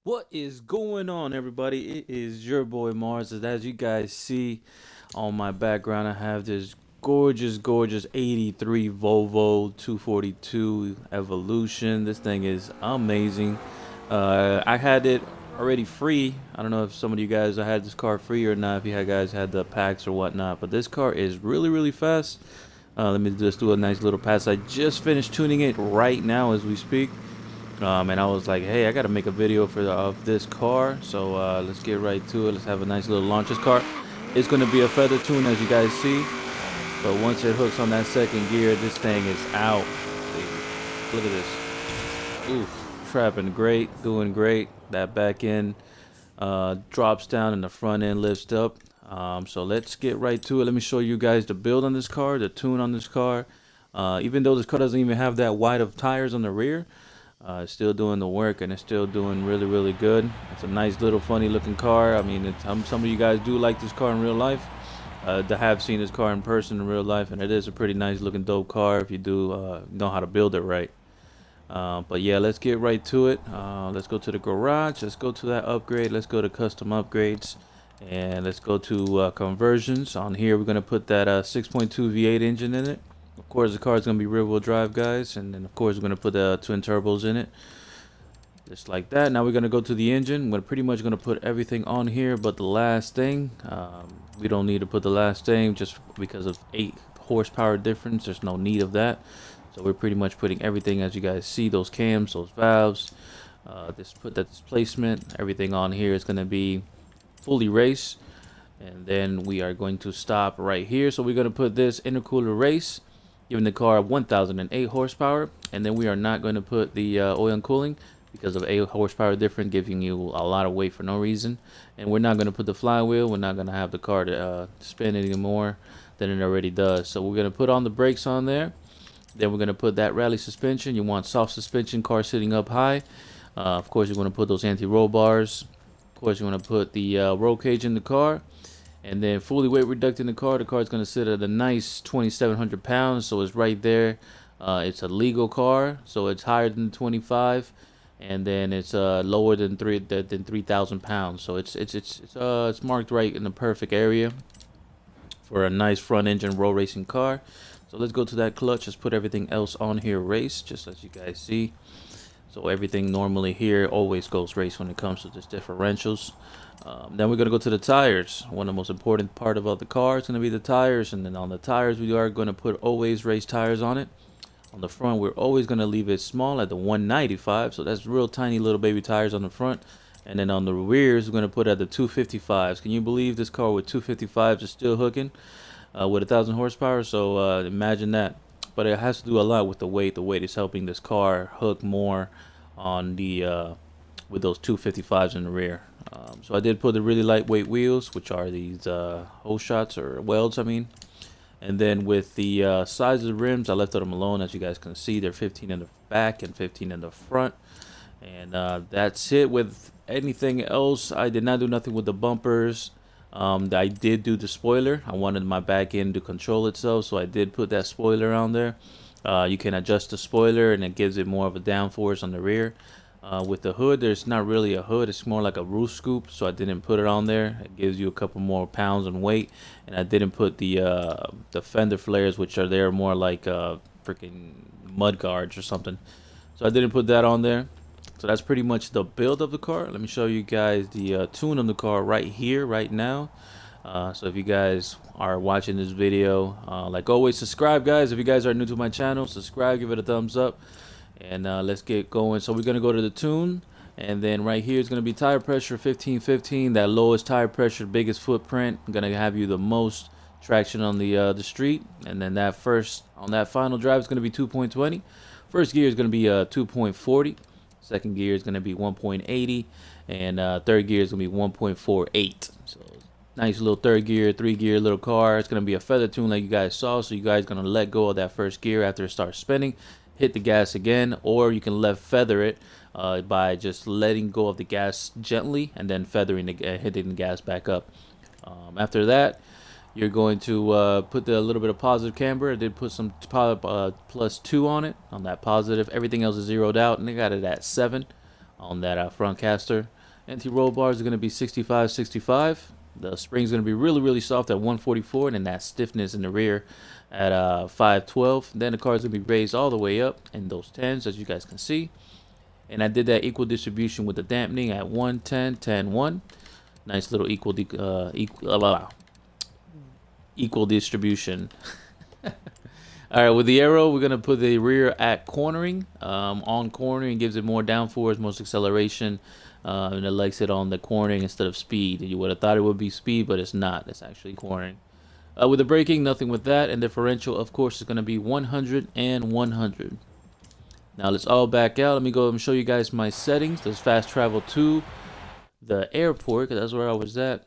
What is going on, everybody? It is your boy Mars. As you guys see on my background, I have this gorgeous 83 Volvo 242 Evolution. This thing is amazing. I had it already free. I don't know if some of you guys had this car free or not, if you guys had the packs or whatnot, but this car is really fast. Let me just do a nice little pass. I just finished tuning it right now as we speak. And I was like, hey, I gotta make a video of this car, so let's get right to it. Let's have a nice little launch. This car is gonna be a feather tune, as you guys see, but once it hooks on that second gear, this thing is out. Look at this. Oof, trapping great, doing great. That back end drops down and the front end lifts up. So let's get right to it. Let me show you guys the build on this car, the tune on this car. Even though this car doesn't even have that wide of tires on the rear, it's still doing the work, and it's still doing really good. It's a nice little funny looking car. I mean, some of you guys do like this car in real life. To have seen this car in person in real life, and it is a pretty nice looking dope car if you do know how to build it right. But yeah, let's get right to it. Let's go to the garage. Let's go to that upgrade. Let's go to custom upgrades, and let's go to conversions. On here, we're gonna put that 6.2 V8 engine in it. Of course, the car is going to be rear-wheel drive, guys, and then of course we're going to put the twin turbos in it, just like that. Now we're going to go to the engine. We're pretty much going to put everything on here, but the last thing, we don't need to put the last thing just because of 8 horsepower difference. There's no need of that, so we're pretty much putting everything, as you guys see, those cams, those valves, that displacement, everything on here is going to be fully race. And then we are going to stop right here. So we're going to put this intercooler race, giving the car 1008 horsepower, and then we are not going to put the oil and cooling because of 8 horsepower difference, giving you a lot of weight for no reason. And we're not going to put the flywheel. We're not going to have the car to spin any more than it already does. So we're going to put on the brakes on there. Then we're going to put that rally suspension. You want soft suspension, car sitting up high. Of course, you're going to put those anti-roll bars. Of course, you want to put the roll cage in the car. And then fully weight reducting the car. The car is going to sit at a nice 2,700 pounds, so it's right there. It's a legal car, so it's higher than 25, and then it's lower than 3,000 pounds. So it's marked right in the perfect area for a nice front engine road racing car. So let's go to that clutch. Let's put everything else on here race, just as you guys see. So everything normally here always goes race when it comes to this differentials. Then we're going to go to the tires. One of the most important part about the car is going to be the tires. And then on the tires, we are going to put always race tires on it. On the front, we're always going to leave it small at the 195. So that's real tiny little baby tires on the front. And then on the rears, we're going to put at the 255s. Can you believe this car with 255s is still hooking with 1,000 horsepower? So imagine that. But it has to do a lot with the weight. The weight is helping this car hook more on the with those 255s in the rear. So I did put the really lightweight wheels, which are these hole shots or welds, I mean. And then with the size of the rims, I left them alone. As you guys can see, they're 15 in the back and 15 in the front. And that's it. With anything else, I did not do nothing with the bumpers. I did do the spoiler. I wanted my back end to control itself, so I did put that spoiler on there. You can adjust the spoiler, and it gives it more of a downforce on the rear. With the hood, there's not really a hood. It's more like a roof scoop, so I didn't put it on there. It gives you a couple more pounds in weight. And I didn't put the fender flares, which are there more like freaking mud guards or something. So I didn't put that on there. So that's pretty much the build of the car. Let me show you guys the tune on the car right here, right now. So if you guys are watching this video, like always, subscribe, guys. If you guys are new to my channel, subscribe, give it a thumbs up, and let's get going. So we're going to go to the tune, and then right here is going to be tire pressure 1515, that lowest tire pressure, biggest footprint. I'm going to have you the most traction on the street. And then that final drive is going to be 2.20. First gear is going to be 2.40. Second gear is going to be 1.80, and third gear is going to be 1.48. So nice little third gear, 3-gear little car. It's going to be a feather tune like you guys saw. So you guys are going to let go of that first gear after it starts spinning, hit the gas again, or you can left feather it by just letting go of the gas gently and then feathering hitting the gas back up. After that, you're going to put a little bit of positive camber. I did put some +2 on that positive. Everything else is zeroed out, and I got it at 7 on that front caster. Anti-roll bars are going to be 65, 65. The spring's going to be really, really soft at 144, and then that stiffness in the rear at 512. Then the car's going to be raised all the way up in those 10s, as you guys can see. And I did that equal distribution with the dampening at 110, 10, 1. Nice little equal distribution. All right, with the arrow, we're gonna put the rear at cornering. On cornering gives it more downforce, most acceleration, and it likes it on the cornering instead of speed. You would have thought it would be speed, but it's not. It's actually cornering. With the braking, nothing with that. And differential, of course, is gonna be 100 and 100. Now let's all back out. Let me go and show you guys my settings. Let's fast travel to the airport, because that's where I was at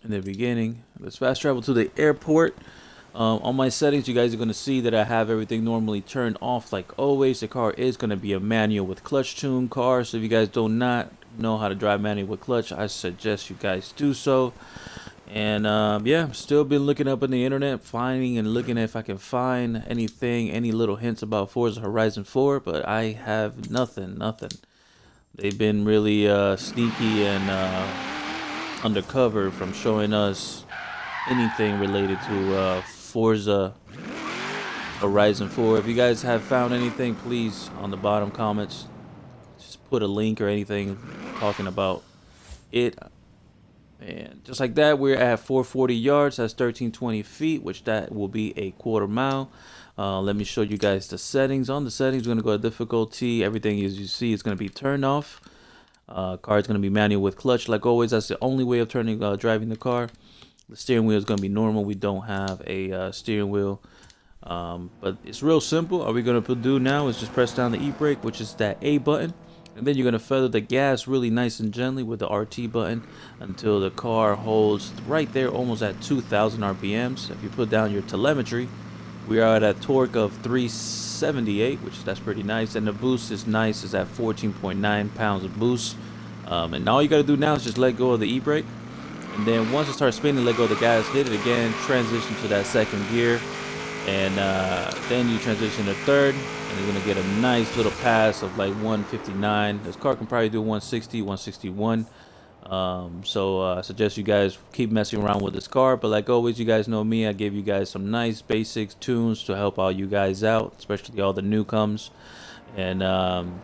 in the beginning. Let's fast travel to the airport. On my settings, you guys are going to see that I have everything normally turned off like always. The car is going to be a manual with clutch tune car, so if you guys do not know how to drive manual with clutch, I suggest you guys do so. And yeah, still been looking up on the internet, finding and looking if I can find anything, any little hints about Forza Horizon 4, but I have nothing. They've been really sneaky and undercover from showing us anything related to Forza Horizon 4. If you guys have found anything, please on the bottom comments just put a link or anything talking about it. And just like that, we're at 440 yards. That's 1320 feet, which that will be a quarter mile. Let me show you guys the settings. On the settings, we're going to go to difficulty. Everything, as you see, is going to be turned off. Car is going to be manual with clutch like always. That's the only way of driving the car. The steering wheel is going to be normal. We don't have a steering wheel, but it's real simple. All we're going to do now is just press down the e-brake, which is that A button, and then you're going to feather the gas really nice and gently with the RT button until the car holds right there, almost at 2,000 RPMs. If you put down your telemetry, we are at a torque of 378, which that's pretty nice, and the boost is nice. It's at 14.9 pounds of boost, and all you got to do now is just let go of the e-brake. And then once it starts spinning, let go of the gas, hit it again, transition to that second gear, and then you transition to third, and you're gonna get a nice little pass of like 159. This car can probably do 160, 161. So I suggest you guys keep messing around with this car. But like always, you guys know me. I give you guys some nice basics tunes to help all you guys out, especially all the newcomers. And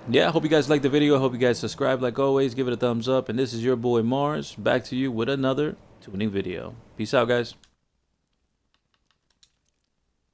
yeah, I hope you guys like the video. I hope you guys subscribe like always. Give it a thumbs up. And this is your boy Mars, back to you with another tuning video. Peace out, guys.